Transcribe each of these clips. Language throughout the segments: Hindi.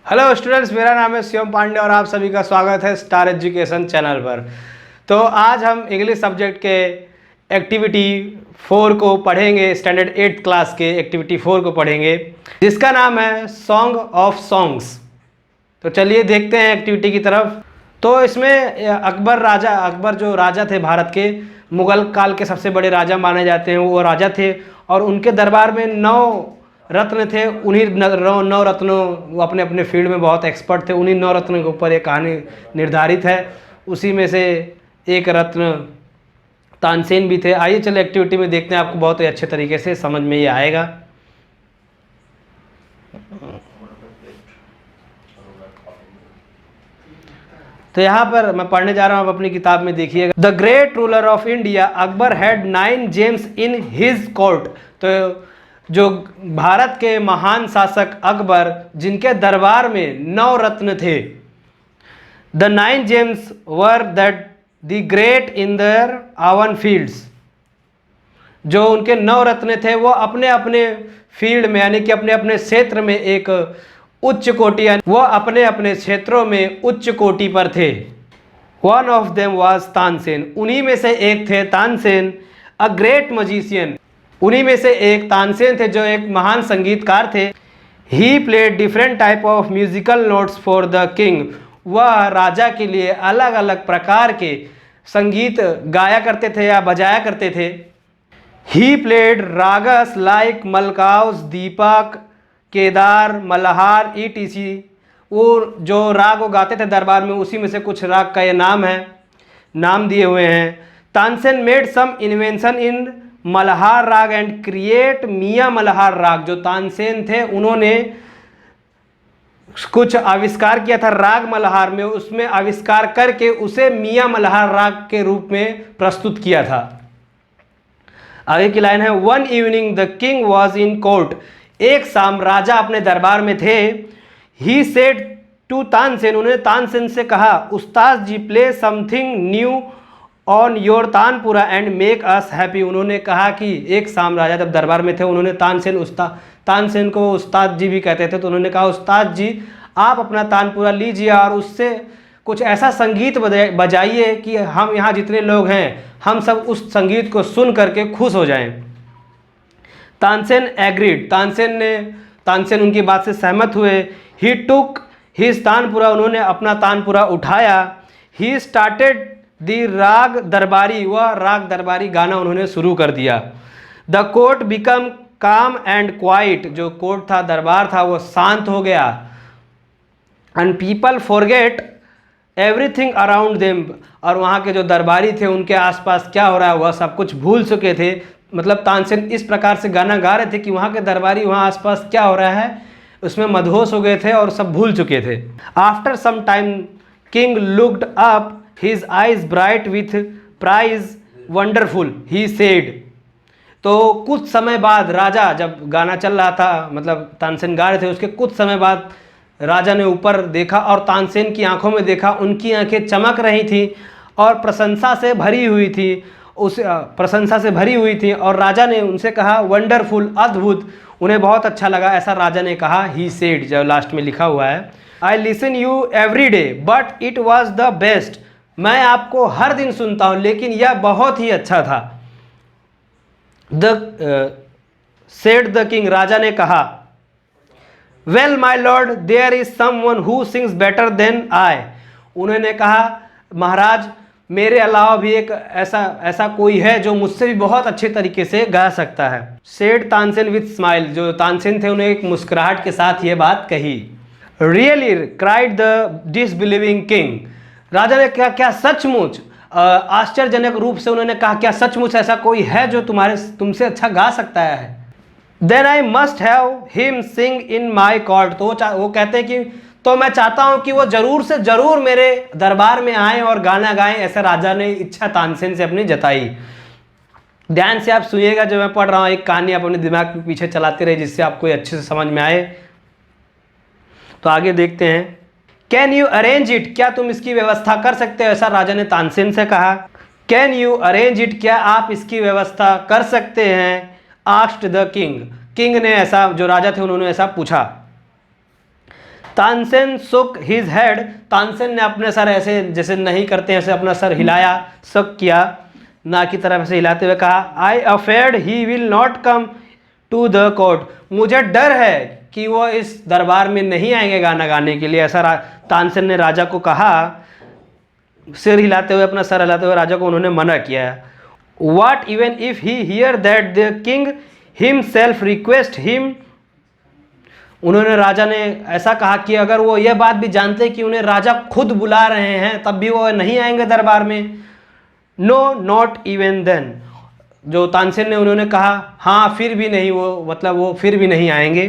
हेलो स्टूडेंट्स, मेरा नाम है शिवम पांडे और आप सभी का स्वागत है स्टार एजुकेशन चैनल पर। तो आज हम इंग्लिश सब्जेक्ट के एक्टिविटी 4 को पढ़ेंगे। स्टैंडर्ड 8 क्लास के एक्टिविटी 4 को पढ़ेंगे, जिसका नाम है सॉन्ग ऑफ सॉन्ग्स। तो चलिए देखते हैं एक्टिविटी की तरफ। तो इसमें अकबर जो राजा थे भारत के, मुगल काल के सबसे बड़े राजा माने जाते हैं, वो राजा थे और उनके दरबार में 9 रत्न थे। उन्हीं 9 रत्नों, वो अपने अपने फील्ड में बहुत एक्सपर्ट थे। उन्हीं 9 रत्नों के ऊपर एक कहानी निर्धारित है। उसी में से एक रत्न तानसेन भी थे। आइए चले एक्टिविटी में देखते हैं, आपको बहुत ही अच्छे तरीके से समझ में ये आएगा। तो यहाँ पर मैं पढ़ने जा रहा हूँ, आप अपनी किताब में देखिएगा। The great ruler of India Akbar had 9 James in his court. तो जो भारत के महान शासक अकबर, जिनके दरबार में 9 रत्न थे। The 9 James were that the great in their आवन फील्ड्स। जो उनके 9 रत्न थे वो अपने अपने फील्ड में, यानी कि अपने अपने क्षेत्र में एक उच्च कोटि, वो अपने अपने क्षेत्रों में उच्च कोटि पर थे। One of them was Tansen. उन्हीं में से एक थे तानसेन, अ ग्रेट मजिशियन। उन्हीं में से एक तानसेन थे जो एक महान संगीतकार थे। He played different type of musical notes for the king. वह राजा के लिए अलग अलग प्रकार के संगीत गाया करते थे या बजाया करते थे। He played ragas like Malkauns, Deepak, Kedar, Malhar, ETC. वो जो राग वो गाते थे दरबार में, उसी में से कुछ राग का ये नाम दिए हुए हैं। तानसेन मेड सम इन्वेंशन इन मल्हार राग एंड क्रिएट मियाँ मल्हार राग। जो तानसेन थे उन्होंने कुछ आविष्कार किया था राग मल्हार में, उसमें आविष्कार करके उसे मियाँ मल्हार राग के रूप में प्रस्तुत किया था। आगे की लाइन है, one evening the king was in court. एक शाम राजा अपने दरबार में थे। He said to Tansen. उन्होंने तानसेन से कहा, Ustad ji play something new on your tanpura and make us happy. उन्होंने कहा कि एक शाम राजा जब दरबार में थे, उन्होंने तानसेन को उस्ताद जी भी कहते थे, तो उन्होंने कहा, उस्ताद जी आप अपना तानपुरा लीजिए और उससे कुछ ऐसा संगीत बजाइए कि हम यहाँ जितने लोग हैं हम सब उस संगीत को सुन करके खुश हो जाएं। तानसेन एग्रीड। तानसेन उनकी बात से सहमत हुए। ही टुक हिज तानपुरा। उन्होंने अपना तानपुरा उठाया। ही स्टार्टेड दी राग दरबारी। वह राग दरबारी गाना उन्होंने शुरू कर दिया। द कोर्ट बिकम काम एंड क्वाइट। जो कोर्ट था, दरबार था, वो शांत हो गया। And people forget everything around them. और वहाँ के जो दरबारी थे, उनके आसपास क्या हो रहा है वह सब कुछ भूल चुके थे। मतलब तानसेन इस प्रकार से गाना गा रहे थे कि वहाँ के दरबारी वहाँ आसपास क्या हो रहा है उसमें मदहोश हो गए थे और सब भूल चुके थे। After some time king looked up, his eyes bright with prize wonderful, he said. तो कुछ समय बाद राजा, जब गाना चल रहा था, मतलब तानसेन गा रहे थे, उसके कुछ समय बाद राजा ने ऊपर देखा और तानसेन की आंखों में देखा। उनकी आंखें चमक रही थी और प्रशंसा से भरी हुई थी और राजा ने उनसे कहा, वंडरफुल, अद्भुत, उन्हें बहुत अच्छा लगा, ऐसा राजा ने कहा। ही सेड, जो लास्ट में लिखा हुआ है, I listen you every day but it was the best. मैं आपको हर दिन सुनता हूँ लेकिन यह बहुत ही अच्छा था। Said the king. राजा ने कहा, well my lord there is someone who sings better than I. उन्होंने कहा, महाराज मेरे अलावा भी एक ऐसा कोई है जो मुझसे भी बहुत अच्छे तरीके से गा सकता है। Said Tansen with smile. जो तानसेन थे उन्हें एक मुस्कुराहट के साथ ये बात कही। Really cried the disbelieving king. राजा ने कहा, क्या सचमुच? आश्चर्यजनक रूप से उन्होंने कहा, क्या सचमुच ऐसा कोई है जो तुमसे अच्छा गा सकता है? Then I must have him sing in my court. तो वो कहते हैं कि तो मैं चाहता हूं कि वो जरूर से जरूर मेरे दरबार में आए और गाना गाएं। ऐसा राजा ने इच्छा तानसेन से अपनी जताई। ध्यान से आप सुनिएगा, जो मैं पढ़ रहा हूं एक कहानी आप अपने दिमाग में पीछे चलाते रहे, जिससे आपको अच्छे से समझ में आए। तो आगे देखते हैं। Can you arrange it. क्या तुम इसकी व्यवस्था कर सकते हो? ऐसा राजा ने तानसेन से कहा। Can you arrange it. क्या आप इसकी व्यवस्था कर सकते हैं? Asked the king. किंग ने ऐसा, जो राजा थे उन्होंने ऐसा पूछा। तानसेन सुक हिज हेड, तानसेन ने अपने सर ऐसे जैसे नहीं करते ऐसे अपना सर हिलाया, शक किया, ना की तरफ से हिलाते हुए कहा, I afraid he will not come to the court, मुझे डर है कि वो इस दरबार में नहीं आएंगे गाना गाने के लिए। ऐसा तानसेन ने राजा को कहा, सिर हिलाते हुए, अपना सर हिलाते हुए राजा को उन्होंने मना किया। What even if he here that the king himself request him, उन्होंने राजा ने ऐसा कहा कि अगर वो ये बात भी जानते कि उन्हें राजा खुद बुला रहे हैं तब भी वो नहीं आएंगे दरबार में। नो नॉट इवन देन, जो तानसेन ने उन्होंने कहा हाँ फिर भी नहीं, वो मतलब वो फिर भी नहीं आएंगे।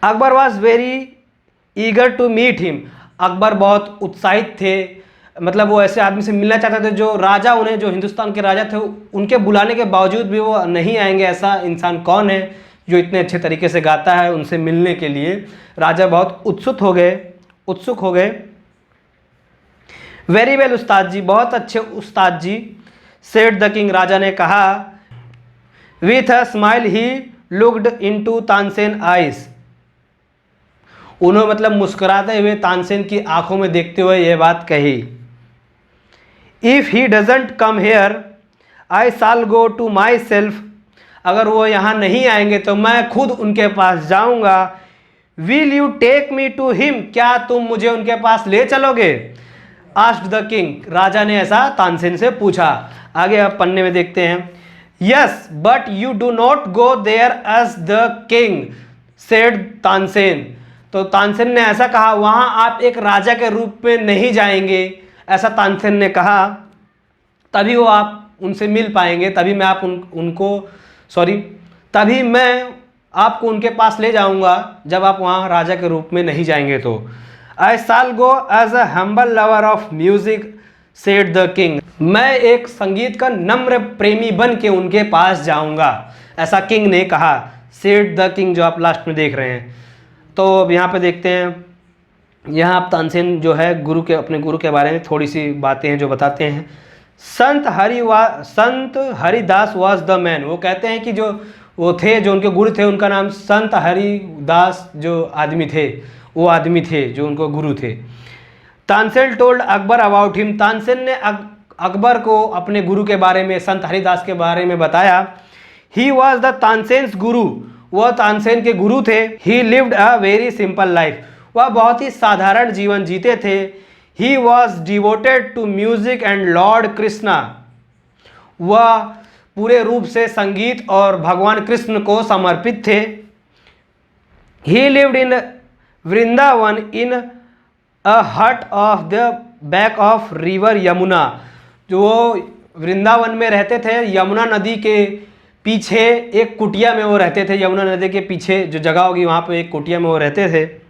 Akbar was very eager to meet him, Akbar बहुत उत्साहित थे, मतलब वो ऐसे आदमी से मिलना चाहते थे जो राजा, उन्हें जो हिंदुस्तान के राजा थे उनके बुलाने के बावजूद भी वो नहीं आएंगे। ऐसा इंसान कौन है जो इतने अच्छे तरीके से गाता है, उनसे मिलने के लिए राजा बहुत उत्सुक हो गए। वेरी वेल उस्ताद जी, बहुत अच्छे उस्ताद जी, सेड द किंग, राजा ने कहा। With a smile he looked into Tansen eyes, उन्होंने मतलब मुस्कुराते हुए तानसेन की आंखों में देखते हुए यह बात कही। If he doesn't come here I shall go to myself, अगर वो यहाँ नहीं आएंगे तो मैं खुद उनके पास जाऊंगा। Will you take me to him, क्या तुम मुझे उनके पास ले चलोगे? आस्क्ड द किंग, राजा ने ऐसा तानसेन से पूछा। आगे आप पन्ने में देखते हैं। Yes but you do not go there as the king said Tansen, तो तानसेन ने ऐसा कहा वहां आप एक राजा के रूप में नहीं जाएंगे, ऐसा तानसेन ने कहा। तभी वो आप उनसे मिल पाएंगे, तभी मैं तभी मैं आपको उनके पास ले जाऊंगा जब आप वहां राजा के रूप में नहीं जाएंगे तो। I shall go as a humble lover of music said the king, मैं एक संगीत का नम्र प्रेमी बन के उनके पास जाऊंगा, ऐसा किंग ने कहा। सेड द किंग जो आप लास्ट में देख रहे हैं। तो अब यहाँ पे देखते हैं, यहाँ आप तानसेन जो है अपने गुरु के बारे में थोड़ी सी बातें हैं जो बताते हैं। संत हरिदास वाज द मैन, वो कहते हैं कि जो वो थे जो उनके गुरु थे उनका नाम संत हरिदास जो आदमी थे, वो आदमी थे जो उनको गुरु थे। Tansen told Akbar about him, Tansen ने अकबर को अपने गुरु के बारे में, संत हरिदास के बारे में बताया। ही वॉज द तानसेन्स गुरु, वह तानसेन के गुरु थे। He lived a very simple life, वह बहुत ही साधारण जीवन जीते थे। He was devoted to music and lord Krishna, वह पूरे रूप से संगीत और भगवान कृष्ण को समर्पित थे। ही लिव्ड इन वृंदावन इन अ हट of the back of river Yamuna, जो वो वृंदावन में रहते थे, यमुना नदी के पीछे एक कुटिया में वो रहते थे। यमुना नदी के पीछे जो जगह होगी वहाँ पे एक कुटिया में वो रहते थे।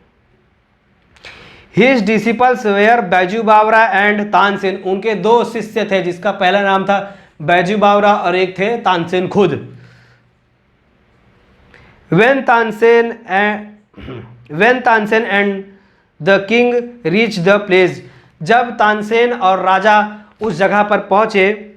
His disciples where Baiju Bawra and Tansen, उनके दो शिष्य थे जिसका पहला नाम था बैजू बावरा और एक थे तानसेन खुद। When Tansen and the king reach the place, जब तानसेन और राजा उस जगह पर पहुंचे,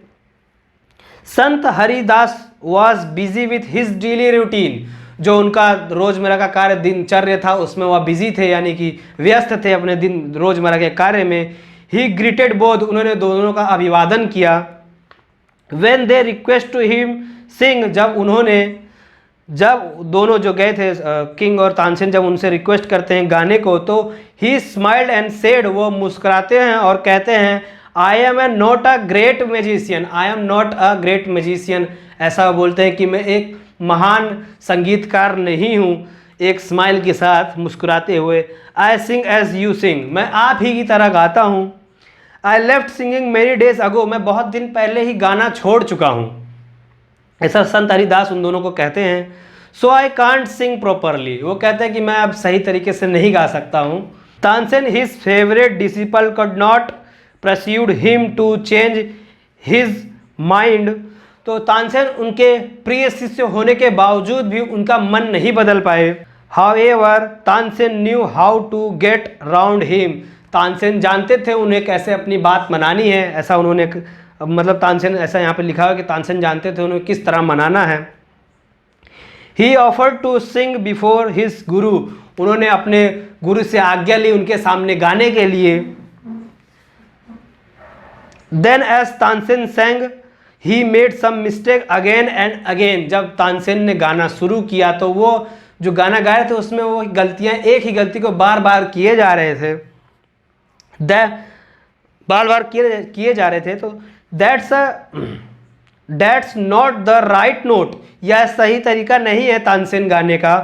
संत Haridas was busy with his daily routine, जो उनका रोजमर्रा का कार्य दिनचर्या था उसमें वह बिजी थे, यानी कि व्यस्त थे अपने दिन रोजमर्रा के कार्य में। ही ग्रीटेड बोथ, उन्होंने दोनों का अभिवादन किया। When they request to him sing, जब दोनों जो गए थे किंग और तानसेन जब उनसे रिक्वेस्ट करते हैं गाने को, तो ही स्माइल्ड एंड सेड, वो मुस्कुराते हैं और कहते हैं I am not a great magician, I am not a great magician, ऐसा बोलते हैं कि मैं एक महान संगीतकार नहीं हूँ, एक स्माइल के साथ मुस्कुराते हुए। आई सिंग एज यू सिंग, मैं आप ही की तरह गाता हूँ। I left singing many days ago, मैं बहुत दिन पहले ही गाना छोड़ चुका हूँ, ऐसा संत हरिदास उन दोनों को कहते हैं। सो आई कांट सिंग प्रॉपरली, वो कहते हैं कि मैं अब सही तरीके से नहीं गा सकता हूँ। Tansen his favourite disciple could not persuade him to change his mind, तो तानसेन उनके प्रिय शिष्य होने के बावजूद भी उनका मन नहीं बदल पाए। However, Tansen knew how to get round him, Tansen जानते थे उन्हें कैसे अपनी बात मनानी है, ऐसा उन्होंने मतलब तानसेन ऐसा यहाँ पे लिखा है कि तानसेन जानते थे उन्हें किस तरह मनाना है। He offered to sing before his guru, उन्होंने अपने गुरु से आज्ञा ली उनके सामने गाने के लिए। Then as Tansen sang he made some mistake again and again, जब तानसेन ने गाना शुरू किया तो वो जो गाना गा रहे थे उसमें वो गलतियां, एक ही गलती को बार बार किए जा रहे थे, बार बार किए जा रहे थे। तो that's not the right note, यह सही तरीका नहीं है तानसेन गाने का।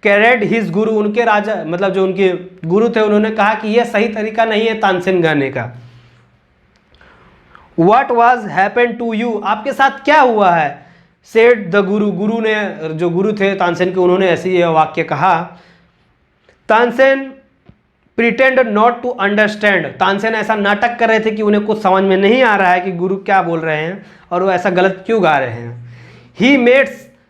कैरेड हिज गुरु, उनके राजा मतलब जो उनके गुरु थे उन्होंने कहा कि यह सही तरीका नहीं है तानसेन गाने का। What was happened to you, आपके साथ क्या हुआ है। Said the गुरु, गुरु ने, जो गुरु थे तानसेन के, उन्होंने ऐसे यह वाक्य कहा। Tansen pretend not to understand, Tansen ऐसा नाटक कर रहे थे कि उन्हें कुछ समझ में नहीं आ रहा है कि गुरु क्या बोल रहे हैं और वो ऐसा गलत क्यों गा रहे हैं। He made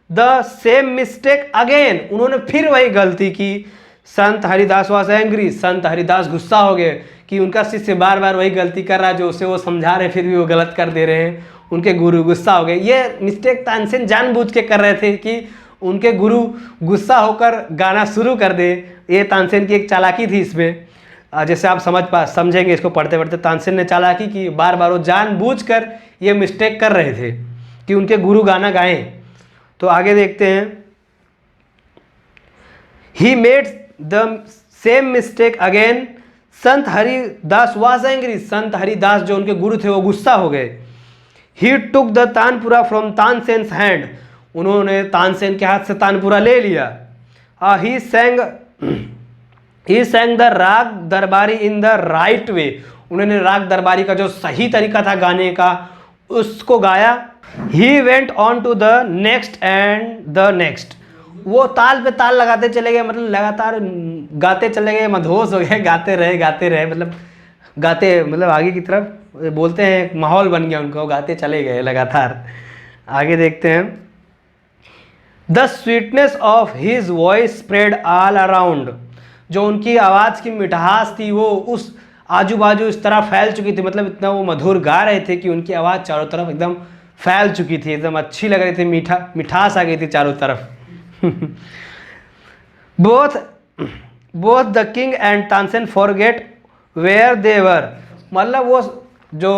the same mistake again, उन्होंने फिर वही गलती की। संत हरिदास was angry, संत हरिदास गुस्सा हो गए कि उनका शिष्य बार बार वही गलती कर रहा है जो उसे वो समझा रहे फिर भी वो गलत कर दे रहे हैं। उनके गुरु गुस्सा हो गए। ये मिस्टेक तानसेन जानबूझ के कर रहे थे कि उनके गुरु गुस्सा होकर गाना शुरू कर दे। ये तानसेन की एक चालाकी थी इसमें, जैसे आप समझेंगे इसको पढ़ते पढ़ते। तानसेन ने चालाकी की, बार बार वो जानबूझकर ये मिस्टेक कर रहे थे कि उनके गुरु गाना गाएं। तो आगे देखते हैं। He made the same mistake again, Sant Haridas was angry, संत हरिदास जो उनके गुरु थे वो गुस्सा हो गए। He took the tanpura from Tansen's hand, उन्होंने तानसेन के हाथ से तानपुरा ले लिया। ही sang द राग दरबारी इन द राइट वे, उन्होंने राग दरबारी का जो सही तरीका था गाने का उसको गाया। He went on to the next and the next, वो ताल पे ताल लगाते चले गए, मतलब लगातार गाते चले गए, मदहोश हो गए, गाते रहे मतलब गाते मतलब आगे की तरफ बोलते हैं माहौल बन गया उनको, गाते चले गए लगातार। आगे देखते हैं। The sweetness of his voice spread all around, जो उनकी आवाज़ की मिठास थी वो उस आजू बाजू इस तरह फैल चुकी थी, मतलब इतना वो मधुर गा रहे थे कि उनकी आवाज़ चारों तरफ एकदम फैल चुकी थी, एकदम अच्छी लग रही थी, मिठास आ गई थी चारों तरफ। both the king and Tansen forget where they were, मतलब वो जो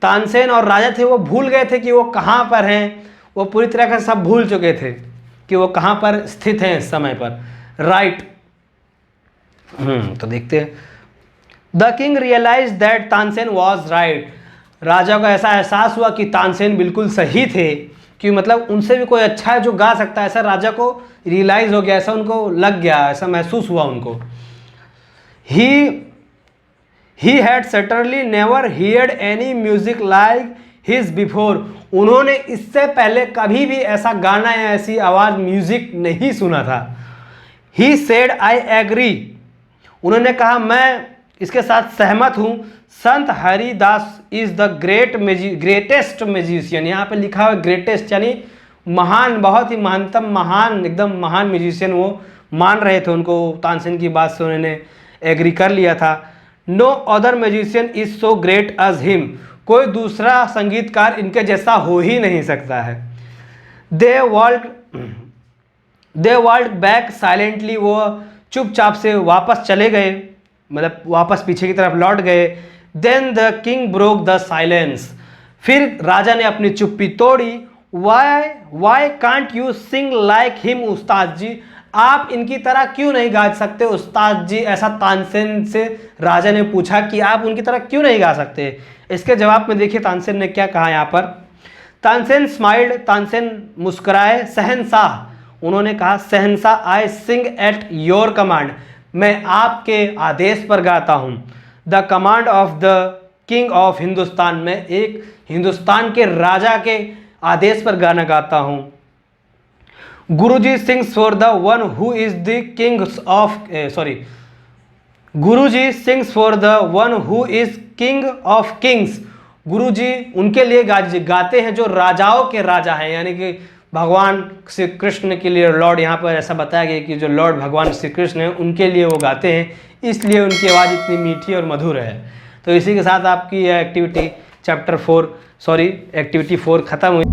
तानसेन और राजा थे वो भूल गए थे कि वो कहाँ पर हैं, वो पूरी तरह से सब भूल चुके थे कि वो कहाँ पर स्थित हैं इस समय पर। राइट तो देखते हैं। The king realise that Tansen was right, राजा को ऐसा एहसास हुआ कि तानसेन बिल्कुल सही थे, कि मतलब उनसे भी कोई अच्छा है जो गा सकता है, ऐसा राजा को रियलाइज़ हो गया, ऐसा उनको लग गया, ऐसा महसूस हुआ उनको। He had certainly never heard any music like his before, उन्होंने इससे पहले कभी भी ऐसा गाना या ऐसी आवाज़ म्यूजिक नहीं सुना था। ही सेड आई एग्री, उन्होंने कहा मैं इसके साथ सहमत हूँ। संत Haridas is the greatest musician, यहाँ पे लिखा हुआ ग्रेटेस्ट यानी महान, बहुत ही महानतम, महान, एकदम महान म्यूजिशियन वो मान रहे थे उनको। तानसेन की बात से उन्होंने एग्री कर लिया था। No other musician is so great as him, कोई दूसरा संगीतकार इनके जैसा हो ही नहीं सकता है। दे वॉल्ड बैक साइलेंटली, वो चुपचाप से वापस चले गए, मतलब वापस पीछे की तरफ लौट गए। Then the king broke the silence, फिर राजा ने अपनी चुप्पी तोड़ी। Why can't you sing like him उस्ताद जी, आप इनकी तरह क्यों नहीं गा सकते उस्ताद जी, ऐसा तानसेन से राजा ने पूछा कि आप उनकी तरह क्यों नहीं गा सकते। इसके जवाब में देखिए तानसेन ने क्या कहा यहाँ पर। तानसेन स्माइल्ड, तानसेन मुस्कुराए। शहनशाह, उन्होंने कहा शहनशाह आई सिंग एट योर कमांड, मैं आपके आदेश पर गाता हूँ। The command of the king of Hindustan, मैं एक हिंदुस्तान के राजा के आदेश पर गाना गाता हूँ। Guruji sings for the one who is the king of Guruji sings for the one who is king of kings, Guruji उनके लिए गाते हैं जो राजाओं के राजा हैं, यानी कि भगवान श्री कृष्ण के लिए लॉर्ड, यहाँ पर ऐसा बताया गया कि जो लॉर्ड भगवान श्री कृष्ण हैं उनके लिए वो गाते हैं, इसलिए उनकी आवाज़ इतनी मीठी और मधुर है। तो इसी के साथ आपकी यह एक्टिविटी एक्टिविटी 4 ख़त्म हुई।